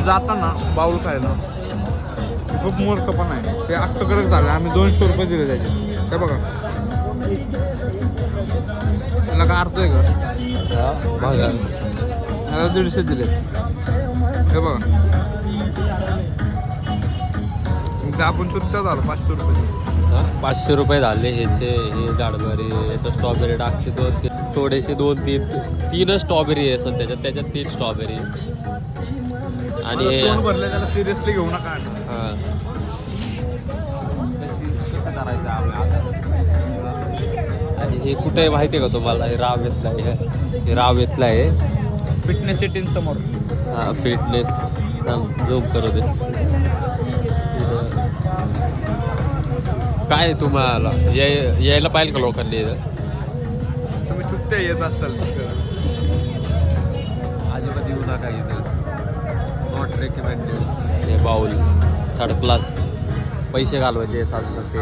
जाताना बाऊल खायला खूप मूर्खपण आहे. ते अक्टकडक झालं. आम्ही 200 रुपये दिले त्याचे. हे बघा त्याला काय अर्थ आहे का? बघा 150 दिले. हे बघा ते आपण सुट्ट्या झालं 500 रुपये. 500 रुपये झाले ह्याचे. हे जाडबरी याचं स्ट्रॉबेरी टाकते 2-3 थोडेसे 2-3 स्ट्रॉबेरी आहे सर त्याच्यात 3 स्ट्रॉबेरी आणि तोंड भरले त्याला सिरियसली घेऊ नका. हां कसं करायचं आणि हे कुठे आहे माहिती आहे का तुम्हाला? हे रावेतला आहे. हे रावेतला आहे फिटनेस सिटीन समोर. हां फिटनेस झूम करू दे. काय तुम्हाला यायला पाहिजे का लोकांनी इथं? तुम्ही सुट्ट्या येत असाल अजिबात येऊ नका इथं. Not recommended. हे बाऊल 3rd क्लास पैसे घालवायचे साजरं ते